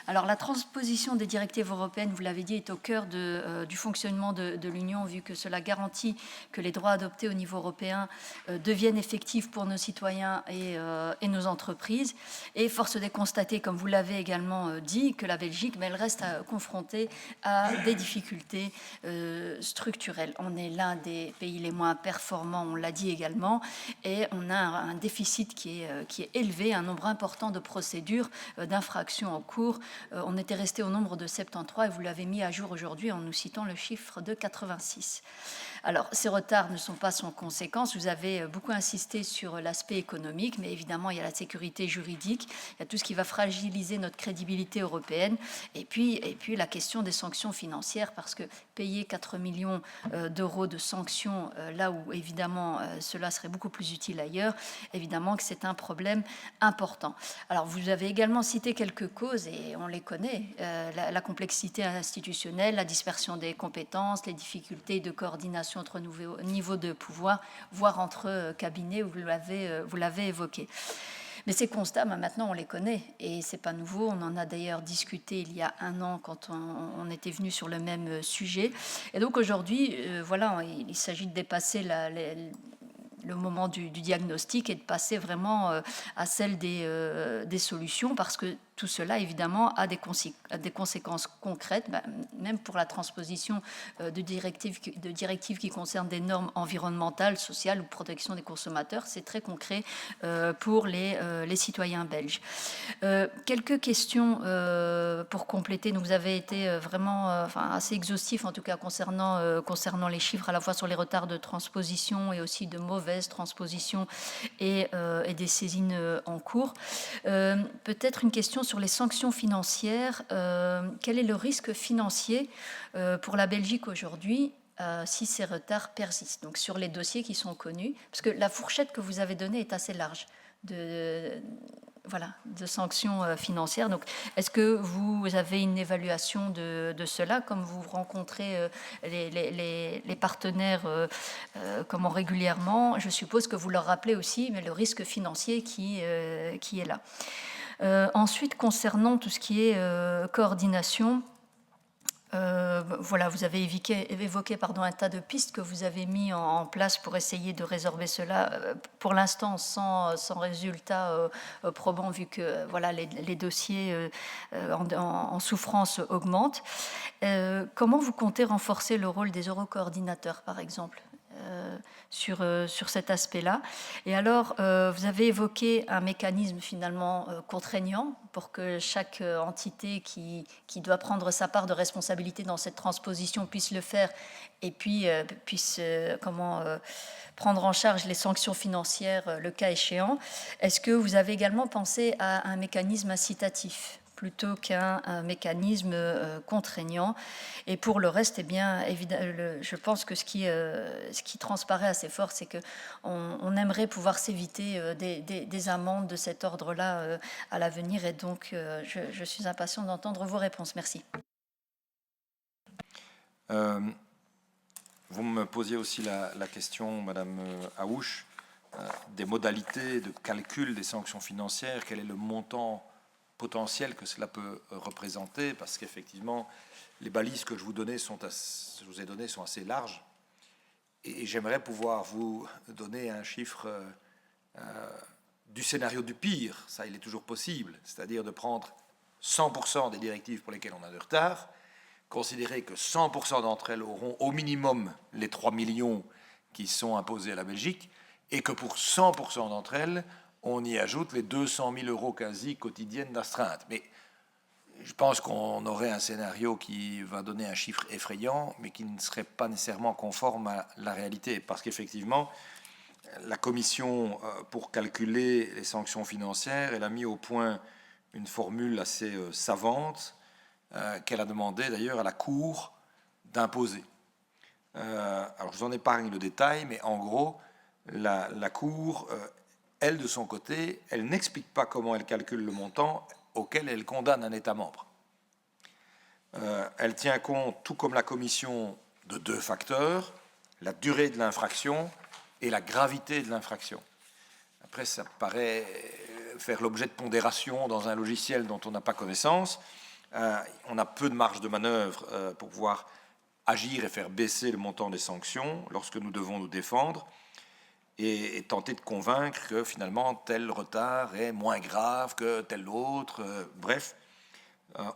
Alors, la transposition des directives européennes, vous l'avez dit, est au cœur du fonctionnement de l'Union, vu que cela garantit que les droits adoptés au niveau européen deviennent effectifs pour nos citoyens et nos entreprises. Et force est de constater, comme vous l'avez également dit, que la Belgique, mais elle reste confrontée à des difficultés structurelles. On est l'un des pays les moins performants, on l'a dit également, et on a un déficit qui est élevé, un nombre important de procédures d'infractions en cours. On était resté au nombre de 73 et vous l'avez mis à jour aujourd'hui en nous citant le chiffre de 86. Alors, ces retards ne sont pas sans conséquences. Vous avez beaucoup insisté sur l'aspect économique, mais évidemment, il y a la sécurité juridique, il y a tout ce qui va fragiliser notre crédibilité européenne, et puis la question des sanctions financières, parce que payer 4 millions d'euros de sanctions, là où, évidemment, cela serait beaucoup plus utile ailleurs, évidemment que c'est un problème important. Alors, vous avez également cité quelques causes, et on les connaît, la complexité institutionnelle, la dispersion des compétences, les difficultés de coordination entre niveaux de pouvoir, voire entre cabinets, vous l'avez évoqué. Mais ces constats, maintenant, on les connaît et c'est pas nouveau. On en a d'ailleurs discuté il y a un an quand on était venu sur le même sujet. Et donc aujourd'hui, voilà, il s'agit de dépasser le moment du diagnostic et de passer vraiment à celle des solutions, parce que tout cela, évidemment, a des conséquences concrètes, même pour la transposition de directives qui concernent des normes environnementales, sociales ou protection des consommateurs. C'est très concret pour les citoyens belges. Quelques questions pour compléter. Donc, vous avez été vraiment assez exhaustif, en tout cas, concernant les chiffres, à la fois sur les retards de transposition et aussi de mauvaises transpositions et des saisines en cours. Peut-être une question sur les sanctions financières. Quel est le risque financier pour la Belgique aujourd'hui si ces retards persistent, donc sur les dossiers qui sont connus, parce que la fourchette que vous avez donnée est assez large de sanctions financières. Donc, est-ce que vous avez une évaluation de cela, comme vous rencontrez les partenaires comment régulièrement? Je suppose que vous leur rappelez aussi, mais le risque financier qui est là. Ensuite, concernant tout ce qui est coordination, vous avez évoqué un tas de pistes que vous avez mis en place pour essayer de résorber cela, pour l'instant sans résultat probant, vu que les dossiers en souffrance augmentent. Comment vous comptez renforcer le rôle des eurocoordinateurs, par exemple, sur cet aspect-là? Et alors, vous avez évoqué un mécanisme finalement contraignant pour que chaque entité qui doit prendre sa part de responsabilité dans cette transposition puisse le faire et puis puisse prendre en charge les sanctions financières le cas échéant. Est-ce que vous avez également pensé à un mécanisme incitatif plutôt qu'un mécanisme contraignant? Et pour le reste, je pense que ce qui transparaît assez fort, c'est qu'on aimerait pouvoir s'éviter des amendes de cet ordre-là à l'avenir. Et donc, je suis impatient d'entendre vos réponses. Merci. Vous me posiez aussi la question, Madame Aouche, des modalités de calcul des sanctions financières. Quel est le montant potentiel que cela peut représenter, parce qu'effectivement, les balises que je vous ai données sont assez larges. Et j'aimerais pouvoir vous donner un chiffre du scénario du pire. Ça, il est toujours possible, c'est-à-dire de prendre 100% des directives pour lesquelles on a de retard, considérer que 100% d'entre elles auront au minimum les 3 millions qui sont imposés à la Belgique, et que pour 100% d'entre elles, on y ajoute les 200 000 euros quasi quotidiennes d'astreinte. Mais je pense qu'on aurait un scénario qui va donner un chiffre effrayant, mais qui ne serait pas nécessairement conforme à la réalité. Parce qu'effectivement, la Commission, pour calculer les sanctions financières, elle a mis au point une formule assez savante, qu'elle a demandé d'ailleurs à la Cour d'imposer. Alors je vous en épargne le détail, mais en gros, la Cour... elle, de son côté, elle n'explique pas comment elle calcule le montant auquel elle condamne un État membre. Elle tient compte, tout comme la Commission, de 2 facteurs, la durée de l'infraction et la gravité de l'infraction. Après, ça paraît faire l'objet de pondération dans un logiciel dont on n'a pas connaissance, on a peu de marge de manœuvre pour pouvoir agir et faire baisser le montant des sanctions lorsque nous devons nous défendre et tenter de convaincre que finalement tel retard est moins grave que tel autre. Bref,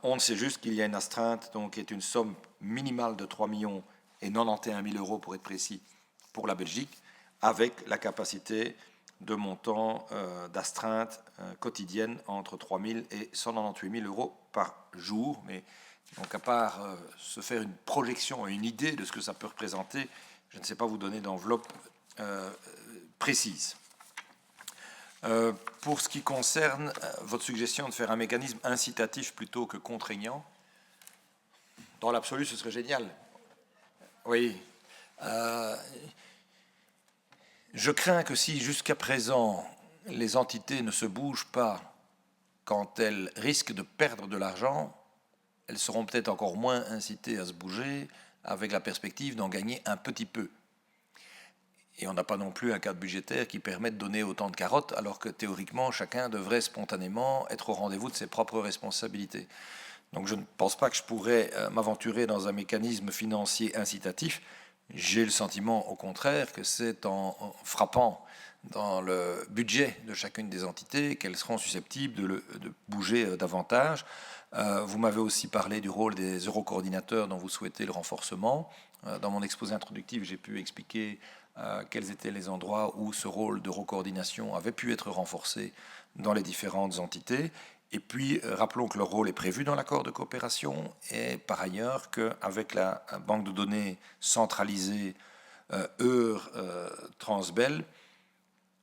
on sait juste qu'il y a une astreinte, donc qui est une somme minimale de 3 millions et 91 000 euros pour être précis pour la Belgique, avec la capacité de montant d'astreinte quotidienne entre 3 000 et 198 000 euros par jour. Mais donc à part se faire une projection et une idée de ce que ça peut représenter, je ne sais pas vous donner d'enveloppe précise. Pour ce qui concerne votre suggestion de faire un mécanisme incitatif plutôt que contraignant, dans l'absolu, ce serait génial. Oui. Je crains que si jusqu'à présent les entités ne se bougent pas quand elles risquent de perdre de l'argent, elles seront peut-être encore moins incitées à se bouger avec la perspective d'en gagner un petit peu. Et on n'a pas non plus un cadre budgétaire qui permet de donner autant de carottes, alors que théoriquement, chacun devrait spontanément être au rendez-vous de ses propres responsabilités. Donc je ne pense pas que je pourrais m'aventurer dans un mécanisme financier incitatif. J'ai le sentiment, au contraire, que c'est en frappant dans le budget de chacune des entités qu'elles seront susceptibles de bouger davantage. Vous m'avez aussi parlé du rôle des eurocoordinateurs dont vous souhaitez le renforcement. Dans mon exposé introductif, j'ai pu expliquer quels étaient les endroits où ce rôle d'eurocoordination avait pu être renforcé dans les différentes entités. Et puis, rappelons que leur rôle est prévu dans l'accord de coopération et par ailleurs qu'avec la banque de données centralisée Transbel,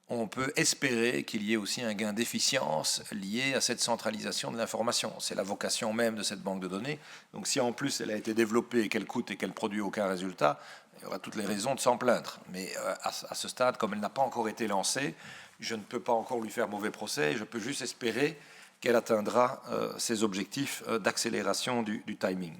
on peut espérer qu'il y ait aussi un gain d'efficience lié à cette centralisation de l'information. C'est la vocation même de cette banque de données. Donc si en plus elle a été développée et qu'elle coûte et qu'elle produit aucun résultat, il y aura toutes les raisons de s'en plaindre. Mais à ce stade, comme elle n'a pas encore été lancée, je ne peux pas encore lui faire mauvais procès. Je peux juste espérer qu'elle atteindra ses objectifs d'accélération du timing.